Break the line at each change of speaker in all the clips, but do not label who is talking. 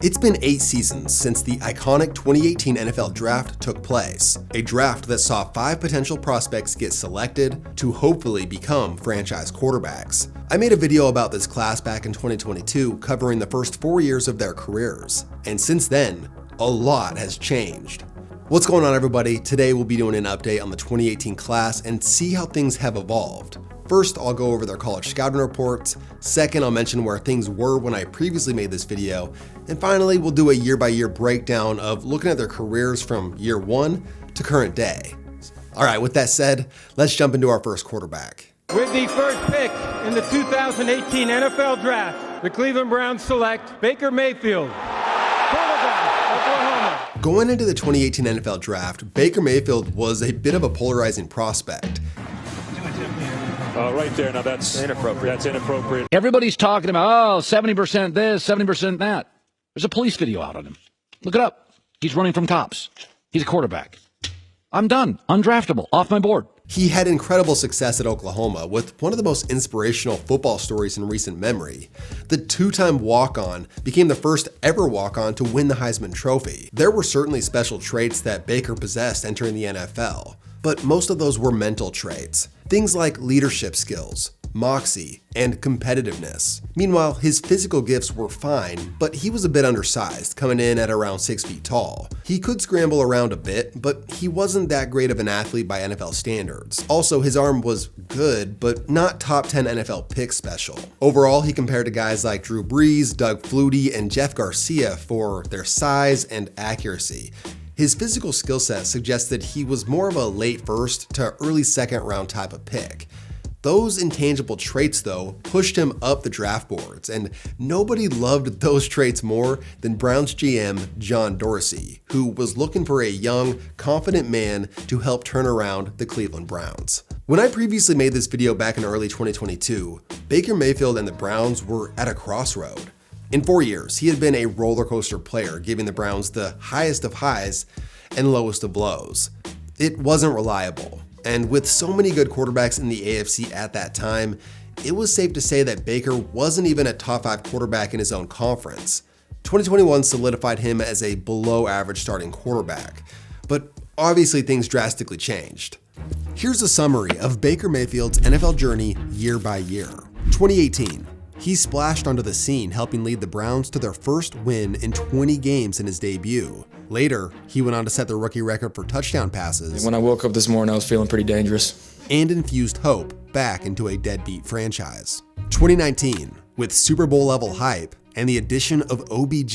It's been 8 seasons since the iconic 2018 NFL Draft took place, a draft that saw 5 potential prospects get selected to hopefully become franchise quarterbacks. I made a video about this class back in 2022 covering the first 4 years of their careers, and since then, a lot has changed. What's going on, everybody? Today we'll be doing an update on the 2018 class and see how things have evolved. First, I'll go over their college scouting reports. Second, I'll mention where things were when I previously made this video. And finally, we'll do a year-by-year breakdown of looking at their careers from year 1 to current day. All right, with that said, let's jump into our first quarterback.
With the first pick in the 2018 NFL Draft, the Cleveland Browns select Baker Mayfield, quarterback, Oklahoma.
Going into the 2018 NFL Draft, Baker Mayfield was a bit of a polarizing prospect.
Right there. Now that's inappropriate.
Everybody's talking about, 70% this, 70% that. There's a police video out on him. Look it up. He's running from cops. He's a quarterback. I'm done. Undraftable. Off my board.
He had incredible success at Oklahoma with one of the most inspirational football stories in recent memory. The 2-time walk-on became the first ever walk-on to win the Heisman Trophy. There were certainly special traits that Baker possessed entering the NFL, but most of those were mental traits. Things like leadership skills, moxie, and competitiveness. Meanwhile, his physical gifts were fine, but he was a bit undersized, coming in at around 6 feet tall. He could scramble around a bit, but he wasn't that great of an athlete by NFL standards. Also, his arm was good, but not top 10 NFL pick special. Overall, he compared to guys like Drew Brees, Doug Flutie, and Jeff Garcia for their size and accuracy. His physical skill set suggests that he was more of a late first to early second round type of pick. Those intangible traits, though, pushed him up the draft boards, and nobody loved those traits more than Browns GM John Dorsey, who was looking for a young, confident man to help turn around the Cleveland Browns. When I previously made this video back in early 2022, Baker Mayfield and the Browns were at a crossroad. In 4 years, he had been a roller coaster player, giving the Browns the highest of highs and lowest of lows. It wasn't reliable, and with so many good quarterbacks in the AFC at that time, it was safe to say that Baker wasn't even a top 5 quarterback in his own conference. 2021 solidified him as a below average starting quarterback, but obviously things drastically changed. Here's a summary of Baker Mayfield's NFL journey year by year. 2018. He splashed onto the scene, helping lead the Browns to their first win in 20 games in his debut. Later, he went on to set the rookie record for touchdown passes.
When I woke up this morning, I was feeling pretty dangerous.
And infused hope back into a deadbeat franchise. 2019, with Super Bowl level hype and the addition of OBJ,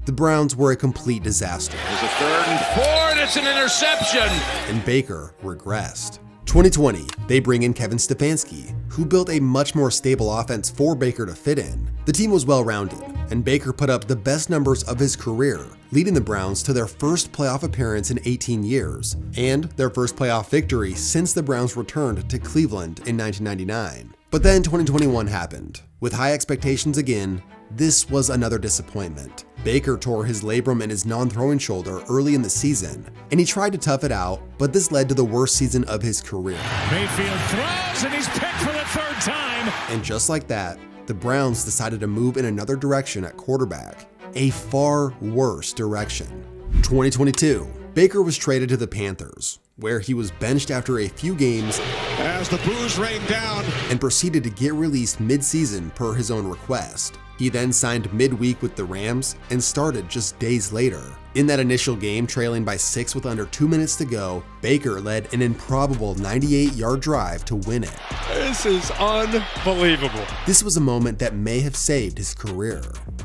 the Browns were a complete disaster.
There's a 3rd and 4, and it's an interception.
And Baker regressed. 2020, they bring in Kevin Stefanski, who built a much more stable offense for Baker to fit in. The team was well-rounded, and Baker put up the best numbers of his career, leading the Browns to their first playoff appearance in 18 years, and their first playoff victory since the Browns returned to Cleveland in 1999. But then 2021 happened. With high expectations again, this was another disappointment. Baker tore his labrum in his non-throwing shoulder early in the season, and he tried to tough it out, but this led to the worst season of his career.
Mayfield throws, and he's picked for the 3rd time.
And just like that, the Browns decided to move in another direction at quarterback, a far worse direction. 2022, Baker was traded to the Panthers, where he was benched after a few games
as the boos rain down
and proceeded to get released mid-season per his own request. He then signed midweek with the Rams and started just days later. In that initial game, trailing by 6 with under 2 minutes to go, Baker led an improbable 98-yard drive to win it.
This is unbelievable.
This was a moment that may have saved his career.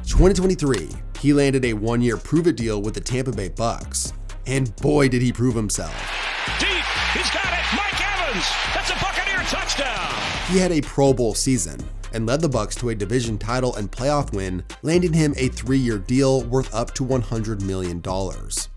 2023, he landed a 1-year prove-it deal with the Tampa Bay Bucks. And boy, did he prove himself.
Deep, he's got it, Mike Evans, that's a Buccaneer touchdown.
He had a Pro Bowl season and led the Bucks to a division title and playoff win, landing him a 3-year deal worth up to $100 million.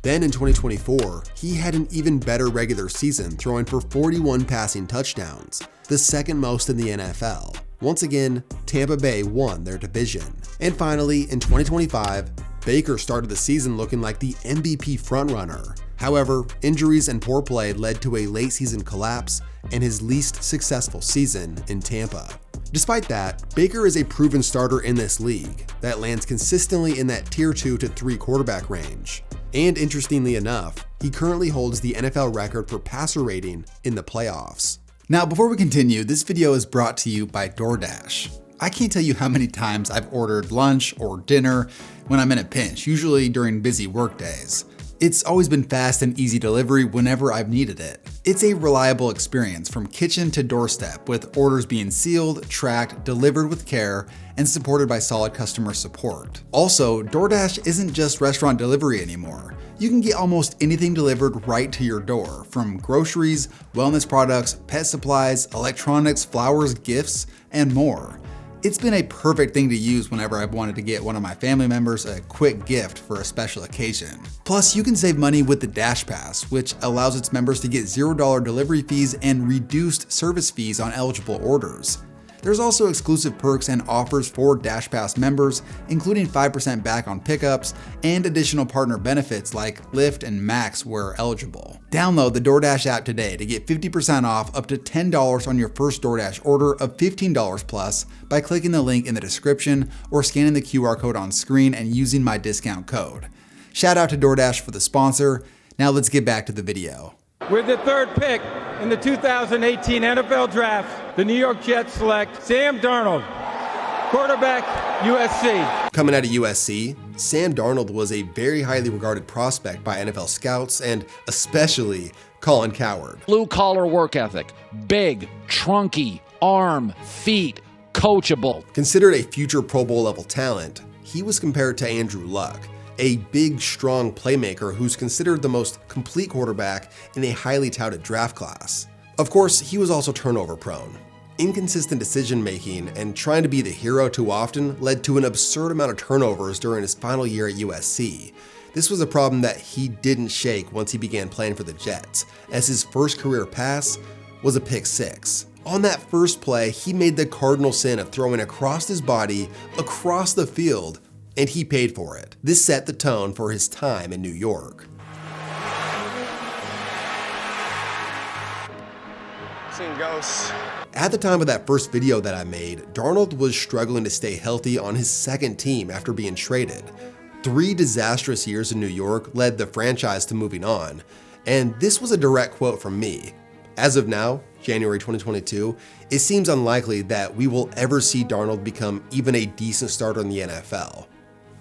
Then in 2024, he had an even better regular season, throwing for 41 passing touchdowns, the second most in the NFL. Once again, Tampa Bay won their division. And finally, in 2025, Baker started the season looking like the MVP frontrunner, However, injuries and poor play led to a late season collapse and his least successful season in Tampa. Despite that, Baker is a proven starter in this league that lands consistently in that tier 2 to 3 quarterback range. And interestingly enough, he currently holds the NFL record for passer rating in the playoffs.
Now, before we continue, this video is brought to you by DoorDash. I can't tell you how many times I've ordered lunch or dinner when I'm in a pinch, usually during busy work days. It's always been fast and easy delivery whenever I've needed it. It's a reliable experience from kitchen to doorstep, with orders being sealed, tracked, delivered with care, and supported by solid customer support. Also, DoorDash isn't just restaurant delivery anymore. You can get almost anything delivered right to your door, from groceries, wellness products, pet supplies, electronics, flowers, gifts, and more. It's been a perfect thing to use whenever I've wanted to get one of my family members a quick gift for a special occasion. Plus, you can save money with the Dash Pass, which allows its members to get $0 delivery fees and reduced service fees on eligible orders. There's also exclusive perks and offers for Dash Pass members, including 5% back on pickups and additional partner benefits like Lyft and Max where eligible. Download the DoorDash app today to get 50% off up to $10 on your first DoorDash order of $15 plus by clicking the link in the description or scanning the QR code on screen and using my discount code. Shout out to DoorDash for the sponsor. Now let's get back to the video.
With the third pick in the 2018 NFL Draft, the New York Jets select Sam Darnold, quarterback, USC.
Coming out of USC, Sam Darnold was a very highly regarded prospect by NFL scouts and especially Colin Cowherd.
Blue-collar work ethic, big, trunky, arm, feet, coachable.
Considered a future Pro Bowl level talent, he was compared to Andrew Luck, a big, strong playmaker who's considered the most complete quarterback in a highly touted draft class. Of course, he was also turnover prone. Inconsistent decision making and trying to be the hero too often led to an absurd amount of turnovers during his final year at USC. This was a problem that he didn't shake once he began playing for the Jets, as his first career pass was a pick six. On that first play, he made the cardinal sin of throwing across his body, across the field, and he paid for it. This set the tone for his time in New York.
Seeing ghosts.
At the time of that first video that I made, Darnold was struggling to stay healthy on his second team after being traded. 3 disastrous years in New York led the franchise to moving on, and this was a direct quote from me. As of now, January 2022, it seems unlikely that we will ever see Darnold become even a decent starter in the NFL.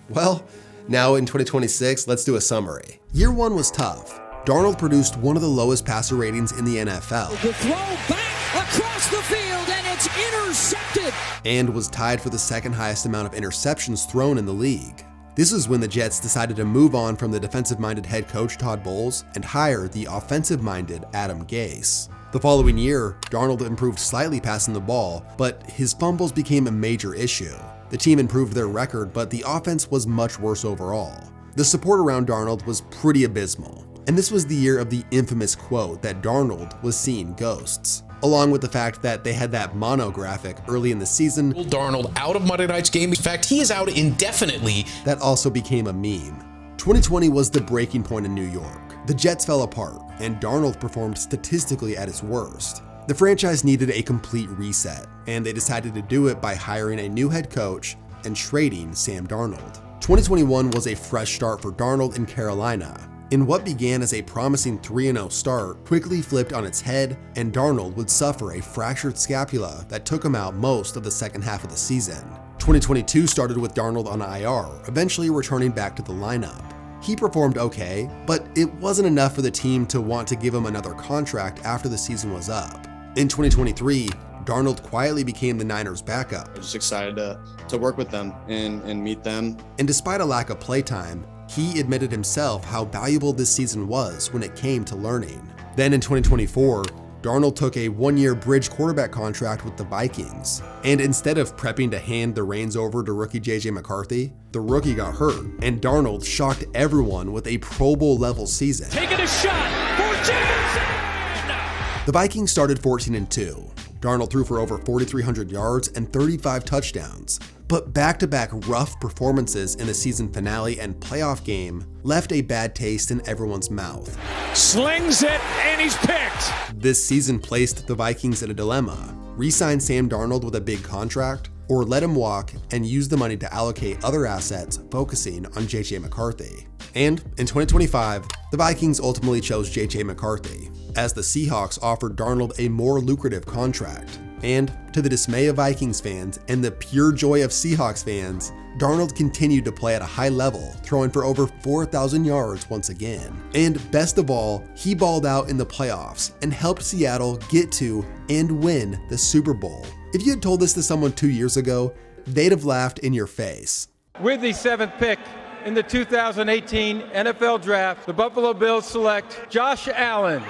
Well, now in 2026, let's do a summary. Year 1 was tough. Darnold produced one of the lowest passer ratings in the NFL.
The throw back across the field and it's intercepted.
And was tied for the second highest amount of interceptions thrown in the league. This is when the Jets decided to move on from the defensive-minded head coach Todd Bowles and hire the offensive-minded Adam Gase. The following year, Darnold improved slightly passing the ball, but his fumbles became a major issue. The team improved their record, but the offense was much worse overall. The support around Darnold was pretty abysmal, and this was the year of the infamous quote that Darnold was seeing ghosts, along with the fact that they had that mono graphic early in the season.
Darnold out of Monday night's game. In fact, he is out indefinitely.
That also became a meme. 2020 was the breaking point in New York. The Jets fell apart, and Darnold performed statistically at his worst. The franchise needed a complete reset, and they decided to do it by hiring a new head coach and trading Sam Darnold. 2021 was a fresh start for Darnold in Carolina. In what began as a promising 3-0 start, quickly flipped on its head, and Darnold would suffer a fractured scapula that took him out most of the second half of the season. 2022 started with Darnold on IR, eventually returning back to the lineup. He performed okay, but it wasn't enough for the team to want to give him another contract after the season was up. In 2023, Darnold quietly became the Niners' backup.
I'm just excited to work with them and meet them.
And despite a lack of playtime, he admitted himself how valuable this season was when it came to learning. Then in 2024, Darnold took a 1-year bridge quarterback contract with the Vikings. And instead of prepping to hand the reins over to rookie JJ McCarthy, the rookie got hurt, and Darnold shocked everyone with a Pro Bowl level season.
Taking a shot for Jackson!
The Vikings started 14-2. Darnold threw for over 4,300 yards and 35 touchdowns. But back-to-back rough performances in the season finale and playoff game left a bad taste in everyone's mouth.
Slings it, and he's picked.
This season placed the Vikings in a dilemma: re-sign Sam Darnold with a big contract, or let him walk and use the money to allocate other assets, focusing on J.J. McCarthy. And in 2025, the Vikings ultimately chose J.J. McCarthy, as the Seahawks offered Darnold a more lucrative contract. And to the dismay of Vikings fans and the pure joy of Seahawks fans, Darnold continued to play at a high level, throwing for over 4,000 yards once again. And best of all, he balled out in the playoffs and helped Seattle get to and win the Super Bowl. If you had told this to someone 2 years ago, they'd have laughed in your face.
With the 7th pick in the 2018 NFL Draft, the Buffalo Bills select Josh Allen,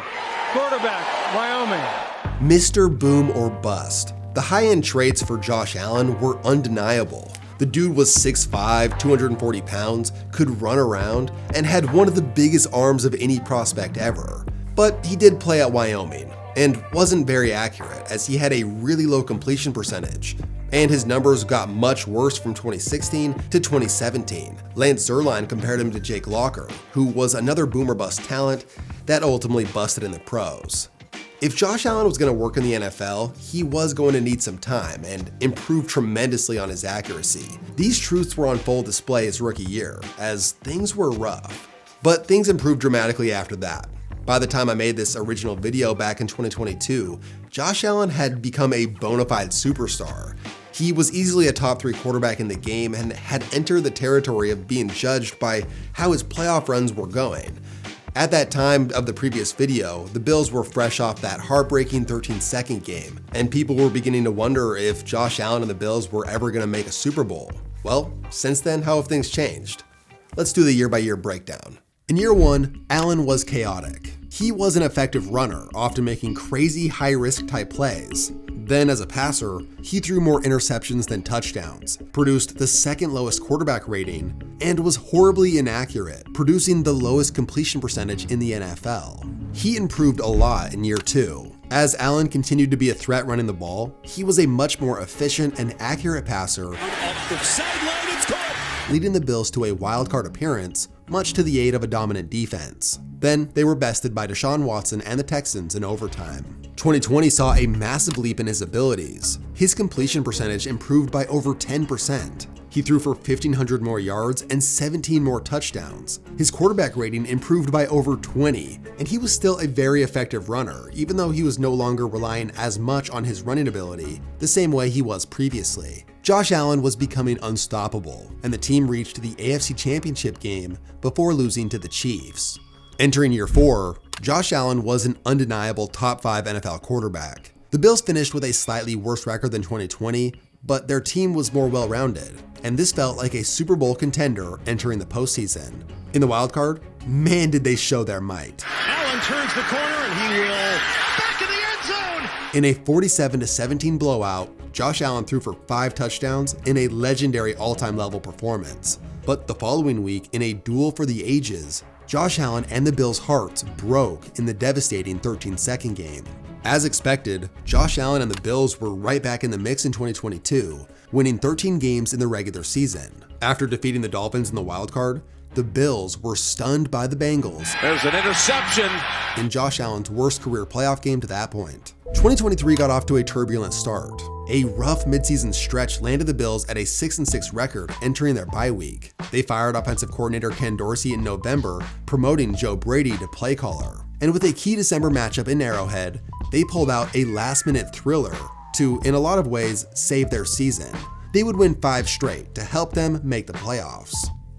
quarterback, Wyoming.
Mr. Boom or bust. The high-end traits for Josh Allen were undeniable. The dude was 6'5", 240 pounds, could run around, and had one of the biggest arms of any prospect ever. But he did play at Wyoming, and wasn't very accurate, as he had a really low completion percentage. And his numbers got much worse from 2016 to 2017. Lance Zierlein compared him to Jake Locker, who was another boomer bust talent that ultimately busted in the pros. If Josh Allen was going to work in the NFL, he was going to need some time and improve tremendously on his accuracy. These truths were on full display his rookie year, as things were rough. But things improved dramatically after that. By the time I made this original video back in 2022, Josh Allen had become a bona fide superstar. He was easily a top 3 quarterback in the game and had entered the territory of being judged by how his playoff runs were going. At that time of the previous video, the Bills were fresh off that heartbreaking 13-second game, and people were beginning to wonder if Josh Allen and the Bills were ever going to make a Super Bowl. Well, since then, how have things changed? Let's do the year-by-year breakdown. In year 1, Allen was chaotic. He was an effective runner, often making crazy high-risk type plays. Then as a passer, he threw more interceptions than touchdowns, produced the second lowest quarterback rating, and was horribly inaccurate, producing the lowest completion percentage in the NFL. He improved a lot in year 2. As Allen continued to be a threat running the ball, he was a much more efficient and accurate passer, leading the Bills to a wildcard appearance, much to the aid of a dominant defense. Then they were bested by Deshaun Watson and the Texans in overtime. 2020 saw a massive leap in his abilities. His completion percentage improved by over 10%. He threw for 1,500 more yards and 17 more touchdowns. His quarterback rating improved by over 20, and he was still a very effective runner, even though he was no longer relying as much on his running ability the same way he was previously. Josh Allen was becoming unstoppable, and the team reached the AFC Championship game before losing to the Chiefs. Entering year 4, Josh Allen was an undeniable top 5 NFL quarterback. The Bills finished with a slightly worse record than 2020, but their team was more well-rounded, and this felt like a Super Bowl contender entering the postseason. In the wild card, man did they show their might.
Allen turns the corner and he will back in the end zone.
In a 47-17 blowout, Josh Allen threw for 5 touchdowns in a legendary all-time level performance. But the following week, in a duel for the ages, Josh Allen and the Bills' hearts broke in the devastating 13-second game. As expected, Josh Allen and the Bills were right back in the mix in 2022, winning 13 games in the regular season. After defeating the Dolphins in the wild card, the Bills were stunned by the Bengals.
There's an interception
in Josh Allen's worst career playoff game to that point. 2023 got off to a turbulent start. A rough midseason stretch landed the Bills at a 6-6 record entering their bye week. They fired offensive coordinator Ken Dorsey in November, promoting Joe Brady to play caller. And with a key December matchup in Arrowhead, they pulled out a last-minute thriller to, in a lot of ways, save their season. They would win 5 straight to help them make the playoffs.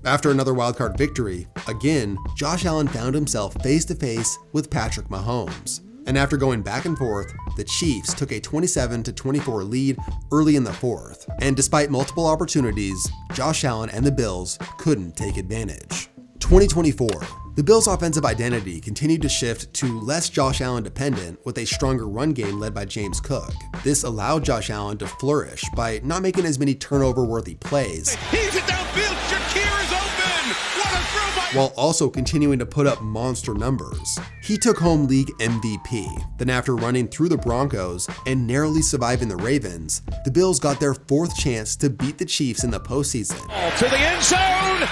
After another wildcard victory, again, Josh Allen found himself face-to-face with Patrick Mahomes. And after going back and forth, the Chiefs took a 27-24 lead early in the 4th. And despite multiple opportunities, Josh Allen and the Bills couldn't take advantage. 2024. The Bills' offensive identity continued to shift to less Josh Allen dependent with a stronger run game led by James Cook. This allowed Josh Allen to flourish by not making as many turnover-worthy plays.
He's it downfield. Shakir is open. What a throw by
while also continuing to put up monster numbers. He took home league MVP. Then after running through the Broncos and narrowly surviving the Ravens, the Bills got their 4th chance to beat the Chiefs in the postseason.
To the end zone,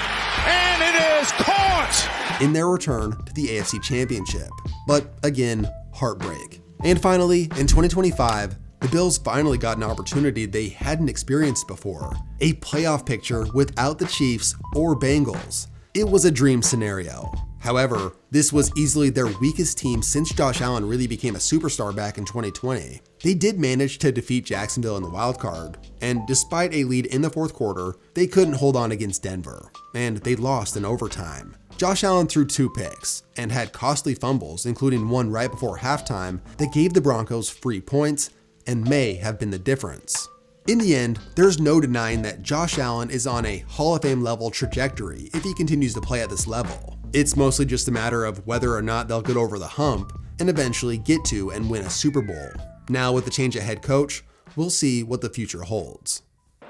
and it is caught!
In their return to the AFC Championship. But again, heartbreak. And finally, in 2025, the Bills finally got an opportunity they hadn't experienced before, a playoff picture without the Chiefs or Bengals. It was a dream scenario. However, this was easily their weakest team since Josh Allen really became a superstar back in 2020. They did manage to defeat Jacksonville in the wild card, and despite a lead in the 4th quarter, they couldn't hold on against Denver, and they lost in overtime. Josh Allen threw 2 picks and had costly fumbles, including one right before halftime that gave the Broncos free points and may have been the difference. In the end, there's no denying that Josh Allen is on a Hall of Fame level trajectory if he continues to play at this level. It's mostly just a matter of whether or not they'll get over the hump and eventually get to and win a Super Bowl. Now with the change of head coach, we'll see what the future holds.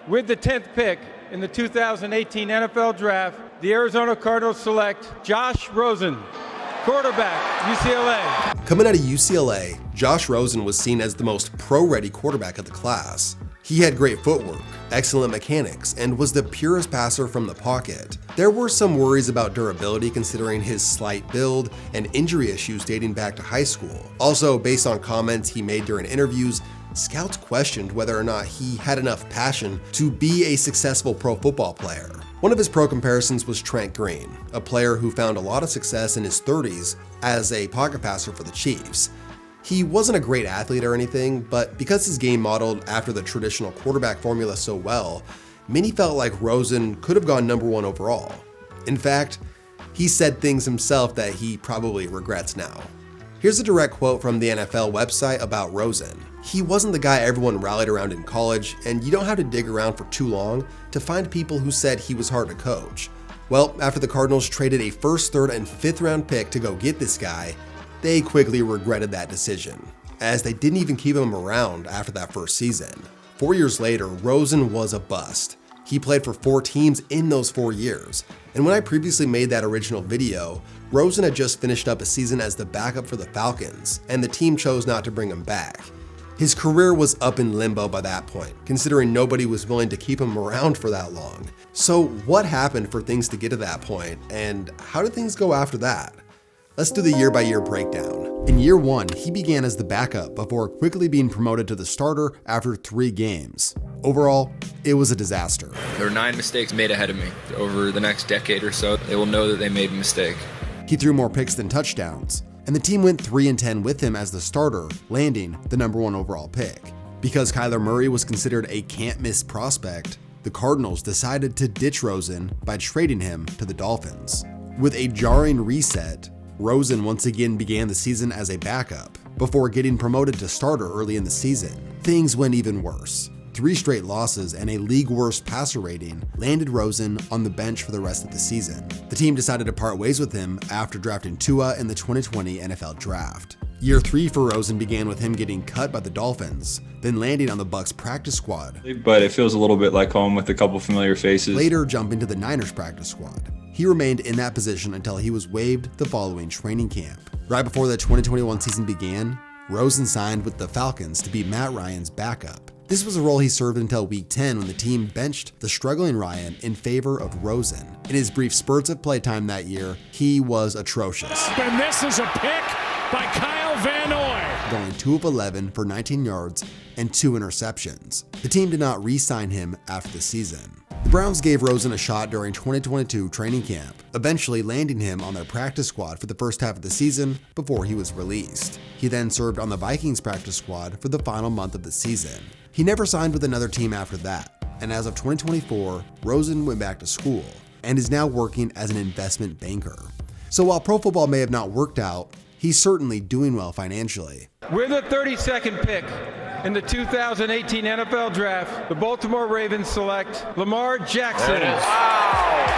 With the 10th pick in the 2018 NFL Draft, the Arizona Cardinals select Josh Rosen, quarterback, UCLA.
Coming out of UCLA, Josh Rosen was seen as the most pro-ready quarterback of the class. He had great footwork, excellent mechanics, and was the purest passer from the pocket. There were some worries about durability considering his slight build and injury issues dating back to high school. Also, based on comments he made during interviews, scouts questioned whether or not he had enough passion to be a successful pro football player. One of his pro comparisons was Trent Green, a player who found a lot of success in his 30s as a pocket passer for the Chiefs. He wasn't a great athlete or anything, but because his game modeled after the traditional quarterback formula so well, many felt like Rosen could have gone number 1 overall. In fact, he said things himself that he probably regrets now. Here's a direct quote from the NFL website about Rosen. He wasn't the guy everyone rallied around in college, and you don't have to dig around for too long to find people who said he was hard to coach. Well, after the Cardinals traded a 1st, 3rd, and 5th round pick to go get this guy, they quickly regretted that decision, as they didn't even keep him around after that first season. 4 years later, Rosen was a bust. He played for 4 teams in those 4 years, and when I previously made that original video, Rosen had just finished up a season as the backup for the Falcons, and the team chose not to bring him back. His career was up in limbo by that point, considering nobody was willing to keep him around for that long. So what happened for things to get to that point, and how did things go after that? Let's do the year-by-year breakdown. In year 1, he began as the backup before quickly being promoted to the starter after 3 games. Overall, it was a disaster.
There were 9 mistakes made ahead of me. Over the next decade or so, they will know that they made a mistake.
He threw more picks than touchdowns, and the team went 3-10 with him as the starter, landing the number 1 overall pick. Because Kyler Murray was considered a can't-miss prospect, the Cardinals decided to ditch Rosen by trading him to the Dolphins. With a jarring reset, Rosen once again began the season as a backup, before getting promoted to starter early in the season. Things went even worse. 3 straight losses and a league-worst passer rating landed Rosen on the bench for the rest of the season. The team decided to part ways with him after drafting Tua in the 2020 NFL Draft. Year 3 for Rosen began with him getting cut by the Dolphins, then landing on the Bucs practice squad.
But it feels a little bit like home with a couple familiar faces.
Later jumping to the Niners practice squad. He remained in that position until he was waived the following training camp. Right before the 2021 season began, Rosen signed with the Falcons to be Matt Ryan's backup. This was a role he served until week 10 when the team benched the struggling Ryan in favor of Rosen. In his brief spurts of playtime that year, he was atrocious.
And this is a pick by Kyle Van Noy.
Going 2 of 11 for 19 yards and 2 interceptions. The team did not re-sign him after the season. The Browns gave Rosen a shot during 2022 training camp, eventually landing him on their practice squad for the first half of the season before he was released. He then served on the Vikings practice squad for the final month of the season. He never signed with another team after that, and as of 2024, Rosen went back to school and is now working as an investment banker. So while pro football may have not worked out, he's certainly doing well financially.
With the 32nd pick in the 2018 NFL Draft, the Baltimore Ravens select Lamar Jackson,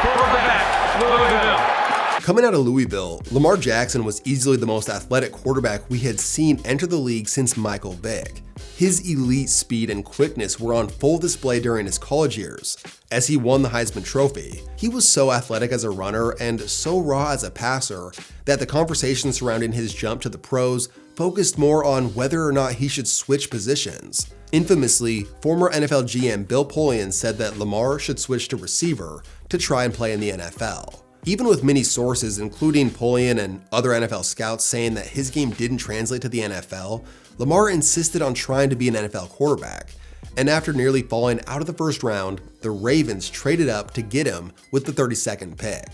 quarterback, Louisville.
Coming out of Louisville, Lamar Jackson was easily the most athletic quarterback we had seen enter the league since Michael Vick. His elite speed and quickness were on full display during his college years. As he won the Heisman Trophy, he was so athletic as a runner and so raw as a passer that the conversation surrounding his jump to the pros focused more on whether or not he should switch positions. Infamously, former NFL GM Bill Polian said that Lamar should switch to receiver to try and play in the NFL. Even with many sources, including Polian and other NFL scouts, saying that his game didn't translate to the NFL, Lamar insisted on trying to be an NFL quarterback. And after nearly falling out of the first round, the Ravens traded up to get him with the 32nd pick.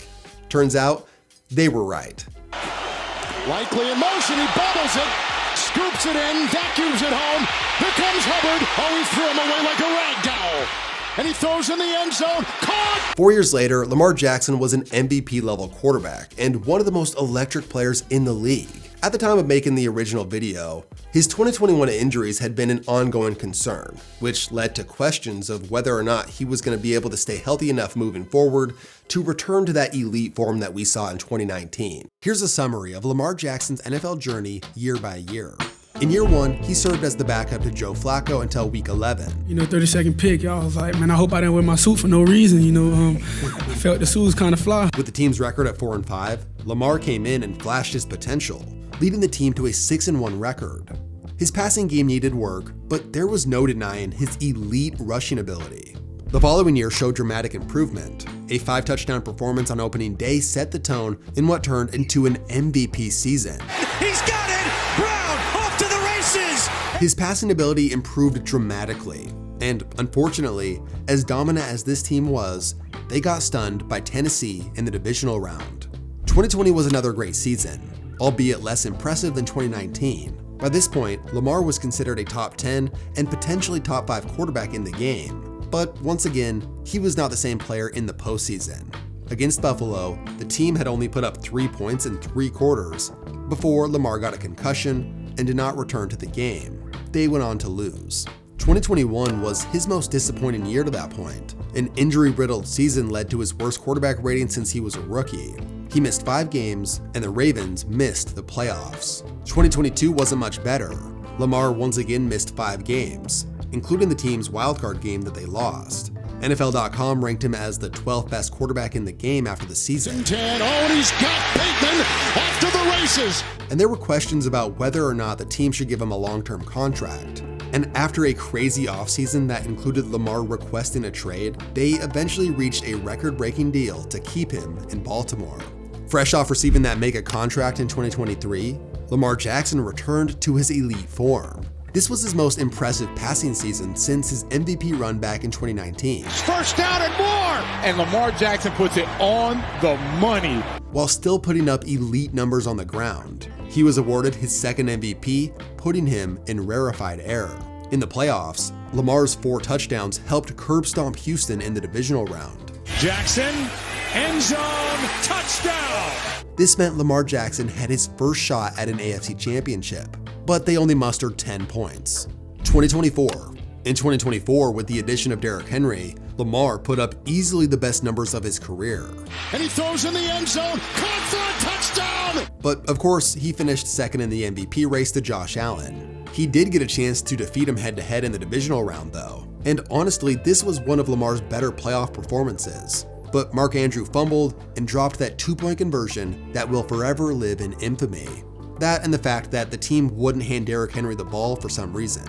Turns out, they were right.
Likely in motion, he bobbles it, scoops it in, vacuums it home. Here comes Hubbard. Oh, he threw him away like a rag doll. And he throws in the end zone. Caught!
4 years later, Lamar Jackson was an MVP-level quarterback and one of the most electric players in the league. At the time of making the original video, his 2021 injuries had been an ongoing concern, which led to questions of whether or not he was going to be able to stay healthy enough moving forward to return to that elite form that we saw in 2019. Here's a summary of Lamar Jackson's NFL journey year by year. In year 1, he served as the backup to Joe Flacco until week 11.
32nd pick, y'all was like, man, I hope I didn't wear my suit for no reason, I felt the suit was kind of fly.
With the team's record at 4-5, Lamar came in and flashed his potential, leading the team to a 6-1 record. His passing game needed work, but there was no denying his elite rushing ability. The following year showed dramatic improvement. A 5-touchdown performance on opening day set the tone in what turned into an MVP season.
He's got it! Brown off to the races!
His passing ability improved dramatically, and unfortunately, as dominant as this team was, they got stunned by Tennessee in the divisional round. 2020 was another great season, albeit less impressive than 2019. By this point, Lamar was considered a top 10 and potentially top 5 quarterback in the game. But once again, he was not the same player in the postseason. Against Buffalo, the team had only put up 3 points in 3 quarters before Lamar got a concussion and did not return to the game. They went on to lose. 2021 was his most disappointing year to that point. An injury-riddled season led to his worst quarterback rating since he was a rookie. He missed 5 games, and the Ravens missed the playoffs. 2022 wasn't much better. Lamar once again missed 5 games, including the team's wildcard game that they lost. NFL.com ranked him as the 12th best quarterback in the game after the season.
10, and he's got Bateman off to the races.
And there were questions about whether or not the team should give him a long-term contract. And after a crazy offseason that included Lamar requesting a trade, they eventually reached a record-breaking deal to keep him in Baltimore. Fresh off receiving that mega contract in 2023, Lamar Jackson returned to his elite form. This was his most impressive passing season since his MVP run back in 2019.
First down and more!
And Lamar Jackson puts it on the money.
While still putting up elite numbers on the ground, he was awarded his second MVP, putting him in rarefied air. In the playoffs, Lamar's 4 touchdowns helped curb stomp Houston in the divisional round.
Jackson, end zone, touchdown!
This meant Lamar Jackson had his first shot at an AFC championship, but they only mustered 10 points. 2024. In 2024, with the addition of Derrick Henry, Lamar put up easily the best numbers of his career.
And he throws in the end zone, caught for a touchdown!
But of course, he finished second in the MVP race to Josh Allen. He did get a chance to defeat him head-to-head in the divisional round though, and honestly, this was one of Lamar's better playoff performances. But Mark Andrew fumbled and dropped that 2-point conversion that will forever live in infamy. That and the fact that the team wouldn't hand Derrick Henry the ball for some reason.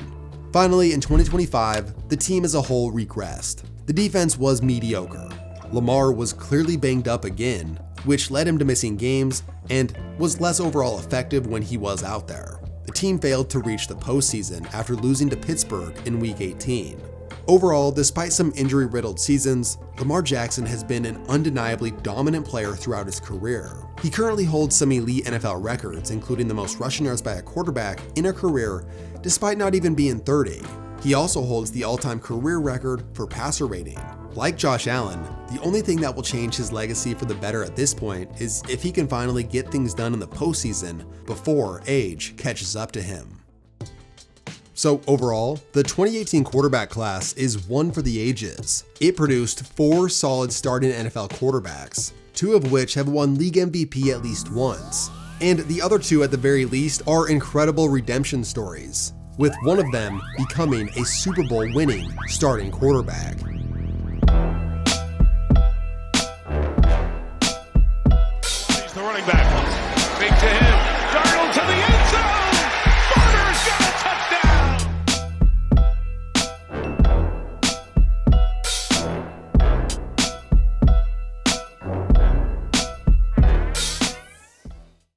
Finally, in 2025, the team as a whole regressed. The defense was mediocre. Lamar was clearly banged up again, which led him to missing games and was less overall effective when he was out there. The team failed to reach the postseason after losing to Pittsburgh in Week 18. Overall, despite some injury-riddled seasons, Lamar Jackson has been an undeniably dominant player throughout his career. He currently holds some elite NFL records, including the most rushing yards by a quarterback in a career, despite not even being 30. He also holds the all-time career record for passer rating. Like Josh Allen, the only thing that will change his legacy for the better at this point is if he can finally get things done in the postseason before age catches up to him. So overall, the 2018 quarterback class is one for the ages. It produced 4 solid starting NFL quarterbacks, 2 of which have won league MVP at least once. And the other 2 at the very least are incredible redemption stories, with one of them becoming a Super Bowl winning starting quarterback.